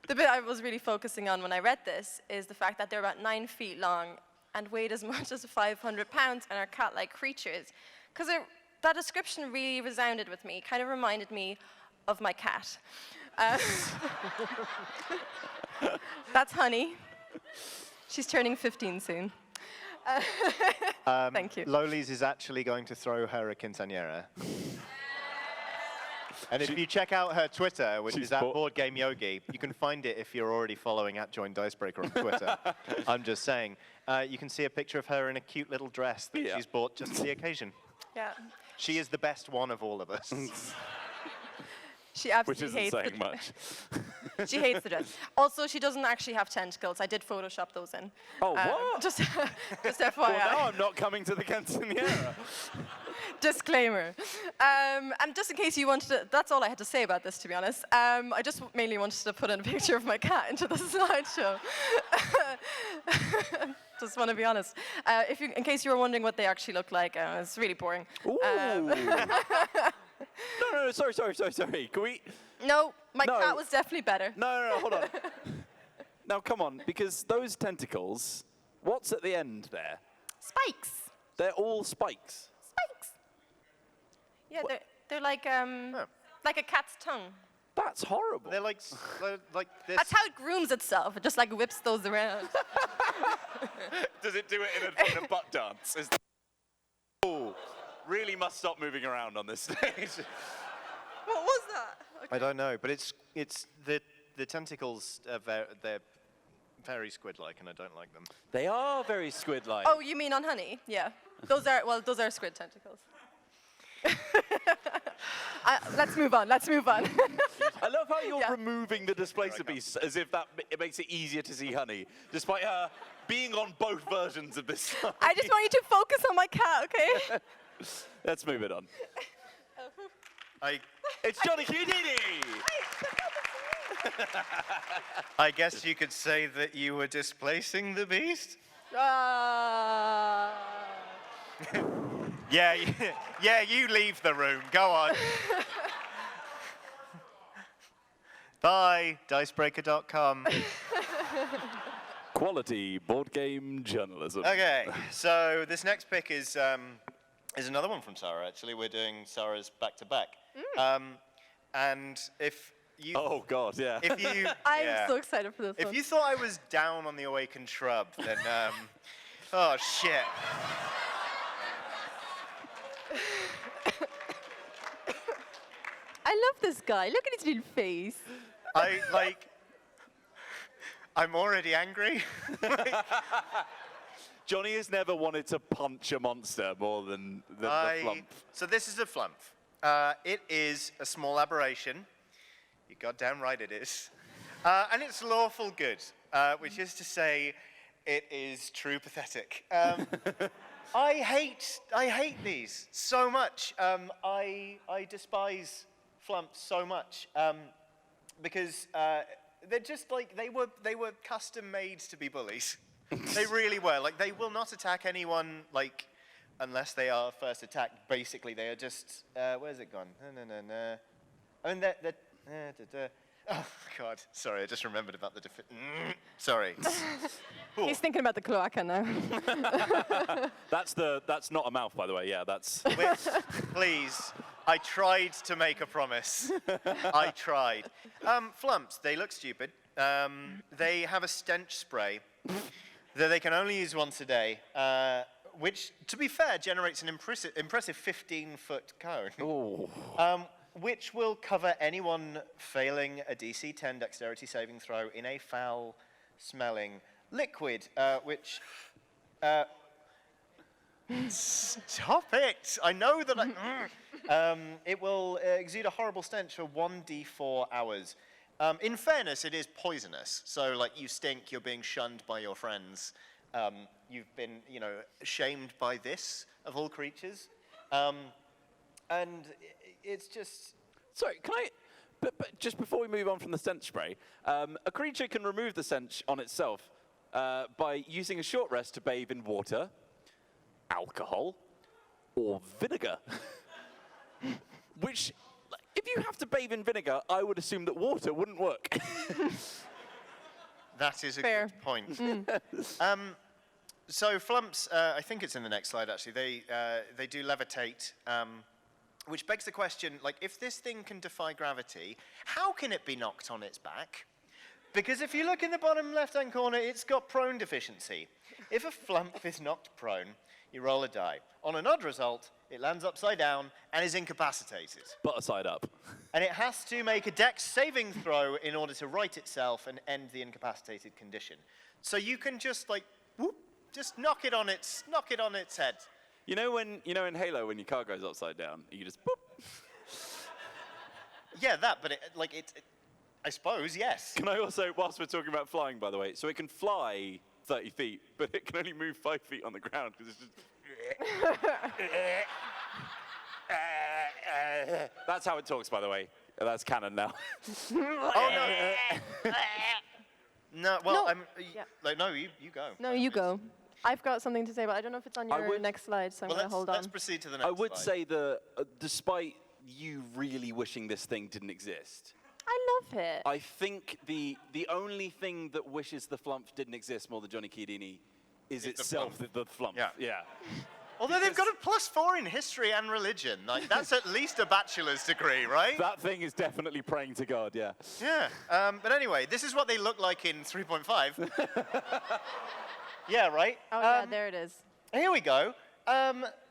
the bit I was really focusing on when I read this, is the fact that they're about 9 feet long and weighed as much as 500 pounds and are cat-like creatures. Because that description really resounded with me, kind of reminded me of my cat. That's Honey. She's turning 15 soon. Thank you. Lolies is actually going to throw her a quinceañera. And if you check out her Twitter, which is at Board Game Yogi, you can find it if you're already following at Join Dicebreaker on Twitter. I'm just saying. You can see a picture of her in a cute little dress that she's bought just for the occasion. Yeah. She is the best one of all of us. She absolutely Which isn't hates saying much. She hates the dress. Also, she doesn't actually have tentacles. I did Photoshop those in. Oh, what? Just FYI. Well, now I'm not coming to the quinceañera. Disclaimer. And just in case you wanted to, that's all I had to say about this, to be honest. I just mainly wanted to put in a picture of my cat into the slideshow. Just want to be honest. In case you were wondering what they actually look like, it's really boring. Ooh. No, sorry. Can we? No, my cat was definitely better. No, hold on. Now, come on, because those tentacles, what's at the end there? Spikes. They're all spikes. Spikes. Yeah, they're like a cat's tongue. That's horrible. They're like this. That's how it grooms itself. It just like whips those around. Does it do it in a butt dance? Oh, really must stop moving around on this stage. What was that? Okay. I don't know, but it's the tentacles are they're very squid-like, and I don't like them. They are very squid-like. Oh, you mean on Honey? Yeah. Those are squid tentacles. Let's move on. I love how you're removing the Displacer beast as if it makes it easier to see Honey, despite her being on both versions of this song. I just want you to focus on my cat, okay? Let's move it on. I It's Johnny Houdini! I guess you could say that you were displacing the beast? Yeah, you leave the room. Go on. Bye, Dicebreaker.com. Quality board game journalism. Okay, so this next pick is another one from Sarah, actually. We're doing Sarah's back-to-back. And if you... Oh, God, yeah. If you... I'm so excited for this one. If you thought I was down on the Awakened Shrub, then... oh, shit. I love this guy. Look at his little face. I'm already angry. Johnny has never wanted to punch a monster more than the flumph. So this is a flumph. It is a small aberration. You're goddamn right it is. And it's lawful good, which is to say it is true pathetic. I hate these so much. I despise flumphs so much because they're just like they were custom made to be bullies. They really were. Like they will not attack anyone like unless they are first attacked. Basically, they are just where's it gone? No. I mean oh God, sorry, I just remembered about the sorry. He's thinking about the cloaca now. That's not a mouth, by the way. Yeah, that's. Please, I tried to make a promise. I tried. Flumphs, they look stupid. They have a stench spray, that they can only use once a day, which, to be fair, generates an impressive 15-foot cone. Oh. Which will cover anyone failing a DC 10 dexterity saving throw in a foul-smelling liquid, which... Stop it! I know that it will exude a horrible stench for 1d4 hours. In fairness, it is poisonous, so like you stink, you're being shunned by your friends. You've been, shamed by this, of all creatures. And it's just... Sorry, can I... But just before we move on from the stench spray, a creature can remove the stench on itself by using a short rest to bathe in water, alcohol, or vinegar. Which, if you have to bathe in vinegar, I would assume that water wouldn't work. That is a Fair. good point. So flumphs, I think it's in the next slide actually, they do levitate, which begs the question, like if this thing can defy gravity, how can it be knocked on its back? Because if you look in the bottom left-hand corner, it's got prone deficiency. If a flumph is knocked prone, you roll a die. On an odd result, it lands upside down and is incapacitated. Butter side up. And it has to make a dex saving throw in order to right itself and end the incapacitated condition. So you can just like, whoop, just knock it on its head. You know in Halo when your car goes upside down, you just boop. Yeah, that, but I suppose, yes. Can I also, whilst we're talking about flying, by the way, so it can fly 30 feet, but it can only move 5 feet on the ground because it's just... That's how it talks, by the way. That's canon now. Oh, no. No, well, No. no, you go. No, you go. I've got something to say, but I don't know if it's on I your would- next slide, so I'm Well, going to hold on. let's proceed to the next I would slide. say that despite you really wishing this thing didn't exist, I love it. I think the only thing that wishes the flumph didn't exist more than Johnny Chiodini is the itself the flumph. Yeah. Although they've got a +4 in history and religion. Like, that's at least a bachelor's degree, right? That thing is definitely praying to God, yeah. Yeah. But anyway, this is what they look like in 3.5. Yeah, right? Oh, yeah, there it is. Here we go.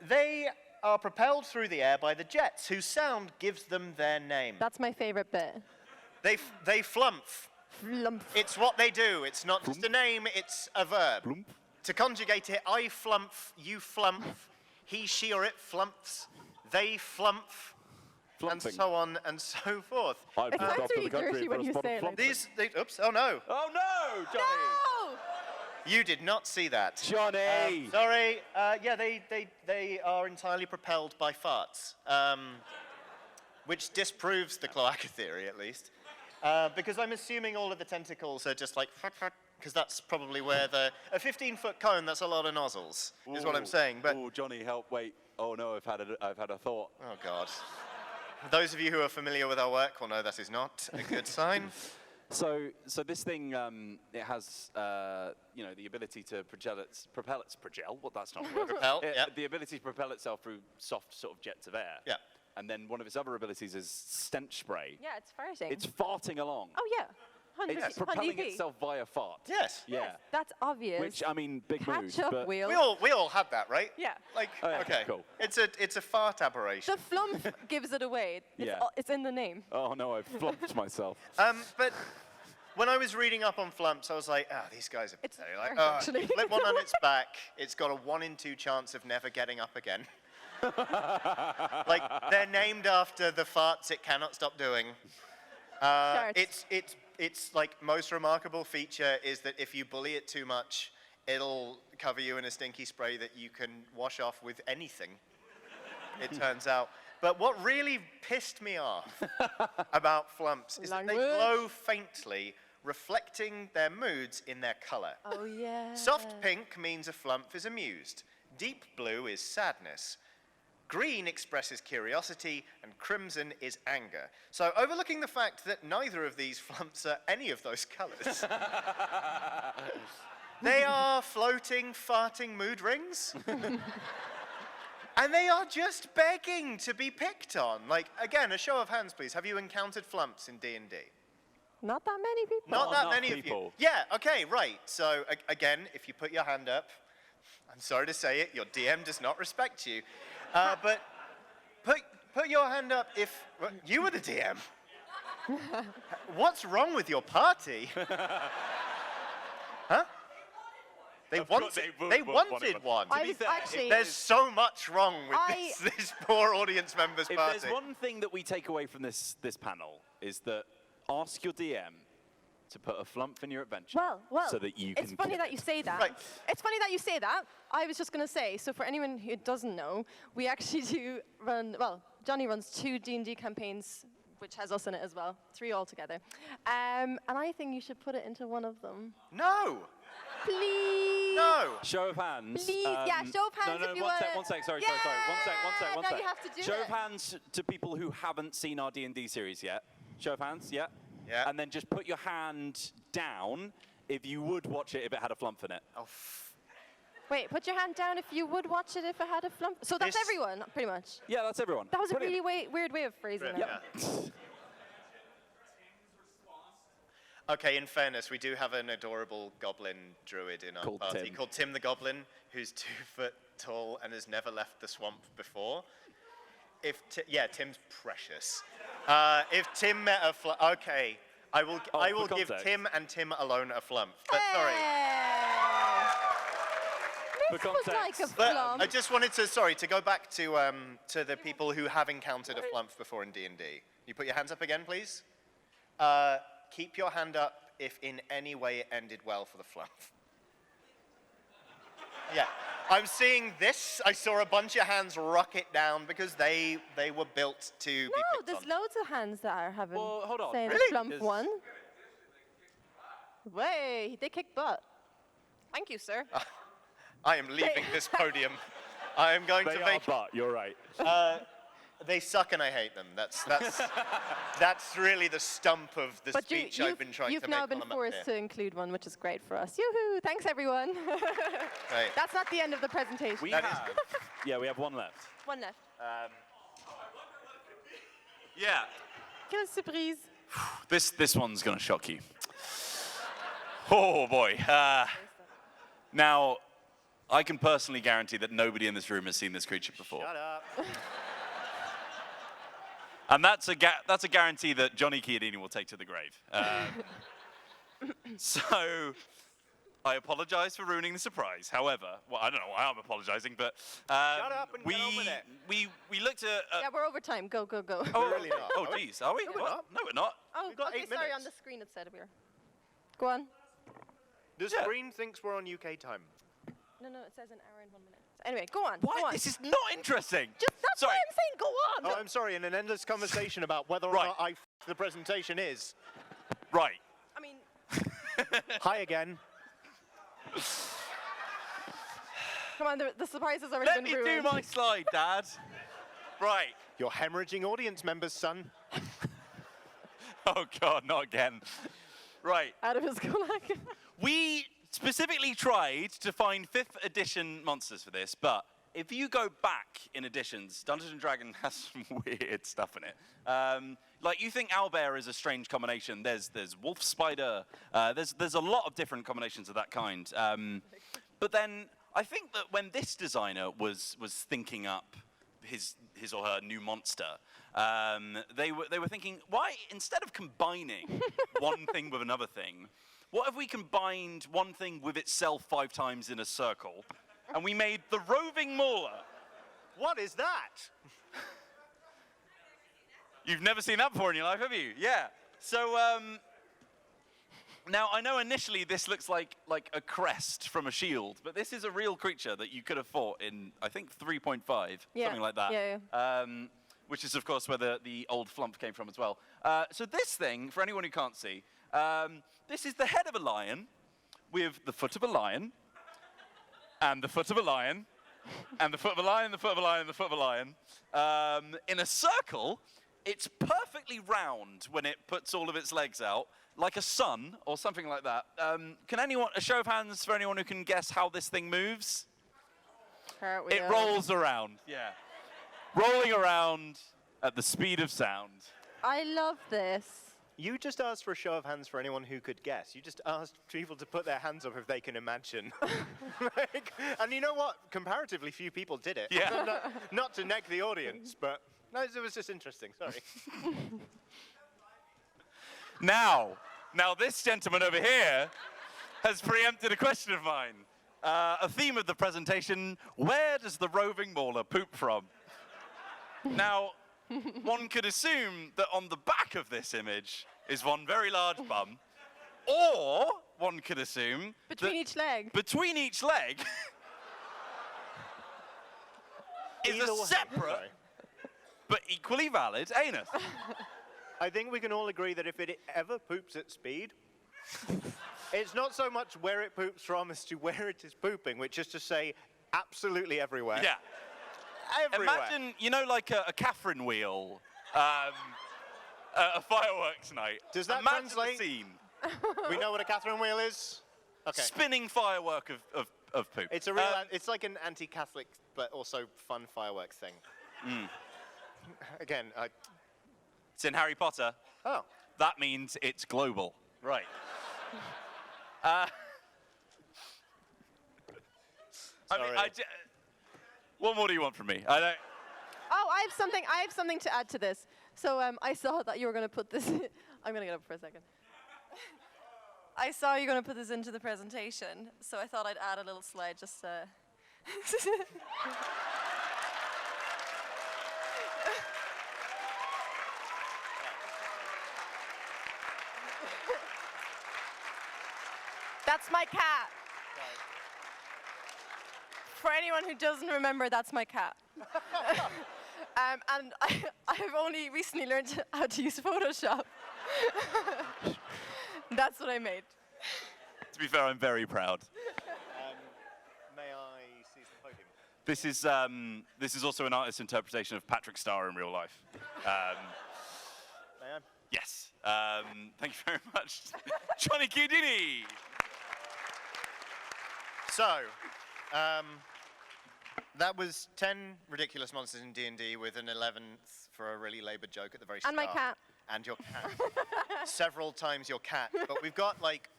They are propelled through the air by the jets, whose sound gives them their name. That's my favorite bit. They flumph. Flump. It's what they do. It's not just a name, it's a verb. Flump. To conjugate it, I flumph, you flumph, he, she, or it flumphs, they flumph, and Flumping. so on and so forth. I've It moved sounds off to really the country dirty for when a you spot say of it like flumping. Oops, oh no. Oh no, Johnny! No! You did not see that. Johnny! Sorry, yeah, they are entirely propelled by farts, which disproves the cloaca theory, at least. Because I'm assuming all of the tentacles are just like, because that's probably where a 15-foot cone, that's a lot of nozzles, is what I'm saying. But Oh, Johnny, help, wait. Oh no, I've had a thought. oh God. Those of you who are familiar with our work will know that is not a good sign. So this thing, it has, the ability to that's not a word. Propel, yeah. The ability to propel itself through soft sort of jets of air. Yeah. And then one of its other abilities is stench spray. Yeah, it's farting. It's farting along. Oh, yeah. 100%. It's propelling itself via fart. Yes. Yeah. Yes, that's obvious. Which, I mean, big moves. Catch up but wheel. We all had that, right? Yeah. Like, Oh, yeah, okay. cool. It's a fart aberration. The flumph gives it away. It's, Yeah. it's in the name. Oh no, I've flumped myself. But when I was reading up on flumps, I was like, these guys are It's pathetic. Like, worse, actually. flip one on its back. It's got a 1 in 2 chance of never getting up again. Like, they're named after the farts it cannot stop doing. Sharts. It's like most remarkable feature is that if you bully it too much, it'll cover you in a stinky spray that you can wash off with anything, it turns out. But what really pissed me off about flumps is that they Language. glow faintly, reflecting their moods in their color. Oh, yeah. Soft pink means a flumph is amused. Deep blue is sadness. Green expresses curiosity, and crimson is anger. So overlooking the fact that neither of these flumps are any of those colors, they are floating, farting mood rings. And they are just begging to be picked on. Like, again, a show of hands, please. Have you encountered flumps in D&D? Not that many people. Not that enough many of you. people. Yeah, okay, right. So again, if you put your hand up, I'm sorry to say it, your DM does not respect you. But put your hand up if you were the DM. What's wrong with your party? Huh? They wanted one. I was actually. There's so much wrong with this poor audience member's If party. there's one thing that we take away from this panel is that ask your DM to put a flumph in your adventure Well, so that you can it's funny kill that it. you say that. Right. It's funny that you say that. I was just going to say, so for anyone who doesn't know, we actually do run, well, Johnny runs 2 D&D campaigns, which has us in it as well, 3 altogether. And I think you should put it into one of them. No! Please! No! Show of hands. Please, yeah, show of hands no, if you one want sec, one sec, sorry, Yeah! one Now sec. you have to do Show it. of hands to people who haven't seen our D&D series yet. Show of hands, yeah? Yeah. And then just put your hand down if you would watch it if it had a flumph in it. Oh, Wait, put your hand down if you would watch it if it had a flump. So that's This- everyone, pretty much. Yeah, that's everyone. That was a Brilliant. really weird way of phrasing it. yeah. Okay, in fairness, we do have an adorable goblin druid in our Called party Tim. called Tim the Goblin, who's 2 foot tall and has never left the swamp before. Yeah, Tim's precious. If Tim met a okay, I will for give context. Tim and Tim alone a flump. But sorry, This was like a but flump. I just wanted to go back to the people who have encountered a flump before in D&D. You put your hands up again, please. Keep your hand up if in any way it ended well for the flump. Yeah, I'm seeing this. I saw a bunch of hands rocket down because they were built to be No, picked there's on. loads of hands that are having Well, hold on. saying Really? a flump There's- one. Way, they kick butt. Thank you, sir. I am leaving this podium. I am going They to are, make. but you're right. They suck and I hate them. That's really the stump of the But speech you've I've been trying you've to now make been while I'm up forced here. to include one, which is great for us. Yoo-hoo! Thanks, everyone. Right. That's not the end of the presentation. We That have, yeah, we have one left. One left. Yeah. Quelle surprise. This one's going to shock you. Oh, boy. Now, I can personally guarantee that nobody in this room has seen this creature before. Shut up. And that's a guarantee that Johnny Chiodini will take to the grave. So, I apologize for ruining the surprise. However, well, I don't know why I'm apologizing, but Shut up and get on with it. we looked at. Yeah, we're over time. Go, go, go. We're really not. Oh, geez, are we? we're What? not. No, we're not. Oh, We've got okay, 8 sorry, minutes. on the screen it said we were. Go on. The Yeah. screen thinks we're on UK time. No, it says an hour and 1 minute. Anyway, go on. Why? Go on. This is not interesting. That's Sorry. why I'm saying go on. Oh, I'm sorry, in an endless conversation about whether or Right. not the presentation is. Right. I mean, Hi again. come on, the surprise has already Let been me ruined. do my slide, Dad. Right. You're hemorrhaging audience members, son. Oh, God, not again. Right. Out of his gulag. We specifically tried to find 5th edition monsters for this, but if you go back in editions, Dungeons & Dragons has some weird stuff in it. Like, you think Owlbear is a strange combination. There's wolf spider. There's a lot of different combinations of that kind. But then I think that when this designer was thinking up his or her new monster, they were thinking, why, instead of combining one thing with another thing, what if we combined one thing with itself 5 times in a circle, and we made the roving mauler? What is that? You've never seen that before in your life, have you? Yeah. So, now I know initially this looks like a crest from a shield, but this is a real creature that you could have fought in, I think, 3.5, Yeah. something like that. Yeah, Which is, of course, where the old flumph came from as well. So this thing, for anyone who can't see, this is the head of a lion with the foot of a lion, and the foot of a lion, and the foot of a lion, the foot of a lion, the foot of a lion. In a circle, it's perfectly round when it puts all of its legs out, like a sun or something like that. Can anyone, a show of hands for anyone who can guess how this thing moves? Cartwheel. It rolls around, yeah. Rolling around at the speed of sound. I love this. You just asked for a show of hands for anyone who could guess. You just asked people to put their hands up if they can imagine. And you know what? Comparatively few people did it. Yeah. Not to neg the audience, but no, it was just interesting. Sorry. Now this gentleman over here has preempted a question of mine. A theme of the presentation, where does the roving mauler poop from? Now, one could assume that on the back of this image is one very large bum, or one could assume Between each leg. between each leg is Either a way. separate Sorry. but equally valid anus. I think we can all agree that if it ever poops at speed, it's not so much where it poops from as to where it is pooping, which is to say absolutely everywhere. Yeah. Everywhere. Imagine, you know, like a Catherine wheel, a fireworks night. Does that Imagine translate? the scene. We know what a Catherine wheel is? Okay. Spinning firework of poop. It's a real, it's like an anti-Catholic but also fun fireworks thing. Again, It's in Harry Potter. oh, That means it's global. right. Sorry. What more do you want from me? I don't. Oh, I have something to add to this. So I saw that you were going to put this. I'm going to get up for a second. I saw you were going to put this into the presentation, so I thought I'd add a little slide just. That's my cat. For anyone who doesn't remember, that's my cat. And I've only recently learned how to use Photoshop. That's what I made. To be fair, I'm very proud. May I seize the podium? This is also an artist's interpretation of Patrick Star in real life. May I? Yes. Thank you very much, Johnny Chiodini. So, that was 10 ridiculous monsters in D&D with an 11th for a really laboured joke at the very start. And my cat. And your cat. Several times your cat. But we've got like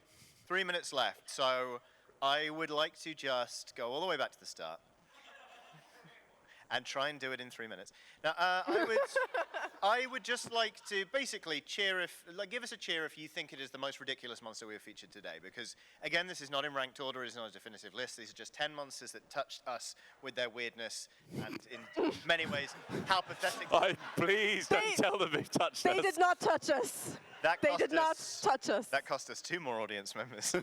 3 minutes left, so I would like to just go all the way back to the start and try and do it in 3 minutes. Now, I would just like to basically give us a cheer if you think it is the most ridiculous monster we have featured today, because again, this is not in ranked order, it's not a definitive list. These are just 10 monsters that touched us with their weirdness, and in many ways, how pathetic. Please don't tell them they've touched us. They did not touch us. They did not touch us. That cost us 2 more audience members.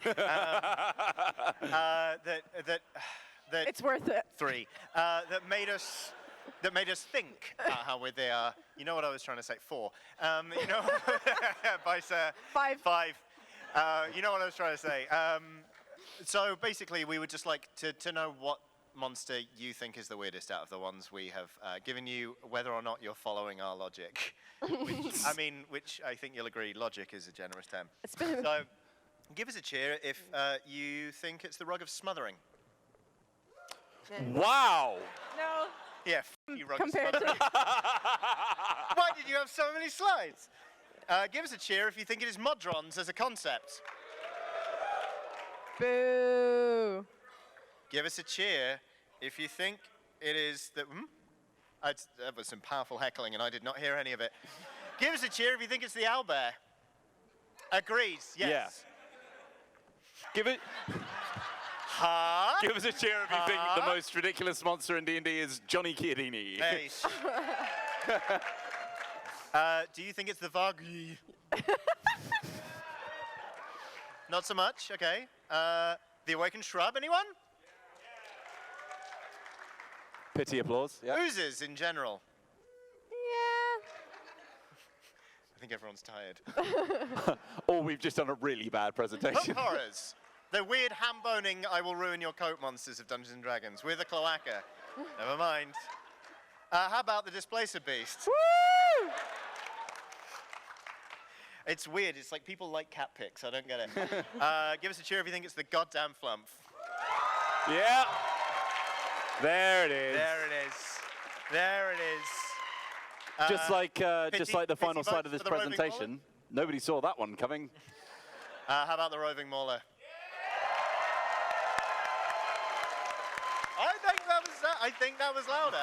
It's worth it. 3 that made us think about how weird they are. You know what I was trying to say? 4. You know, Vice, 5. 5. You know what I was trying to say. So basically, we would just like to know what monster you think is the weirdest out of the ones we have given you, whether or not you're following our logic. Which I think you'll agree, logic is a generous term. So give us a cheer if you think it's the rug of smothering. Wow. No. Yeah, you rug of Compared smothering. to. Why did you have so many slides? Give us a cheer if you think it is Modrons as a concept. Boo. Give us a cheer if you think it is the... That was some powerful heckling and I did not hear any of it. Give us a cheer if you think it's the owlbear. Agrees, yes. Yeah. Give it. Huh? Give us a cheer if you think the most ridiculous monster in D&D is Johnny Chiodini. Hey. Do you think it's the Vargouille? Not so much, okay. The awakened shrub, anyone? Pity applause. Yeah. Oozes in general. Yeah. I think everyone's tired. Or we've just done a really bad presentation. Horrors. The weird ham-boning, I will ruin your coat monsters of Dungeons & Dragons with a cloaca. Never mind. How about the Displacer beast? Woo! It's weird. It's like people like cat pics. I don't get it. Give us a cheer if you think it's the goddamn flumph. Yeah. There it is. There it is. There it is. Just like the final pity slide of votes this for the Roving presentation. Nobody saw that one coming. How about the roving mauler? I think that was louder.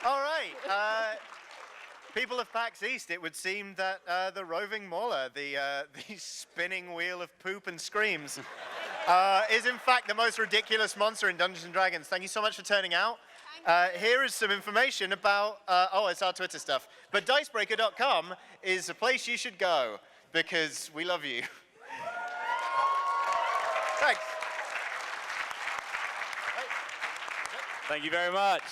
All right. People of PAX East, it would seem that the roving mauler, the spinning wheel of poop and screams, is in fact the most ridiculous monster in Dungeons & Dragons. Thank you so much for turning out. Here is some information about, it's our Twitter stuff. But Dicebreaker.com is a place you should go because we love you. Thanks. Thank you very much.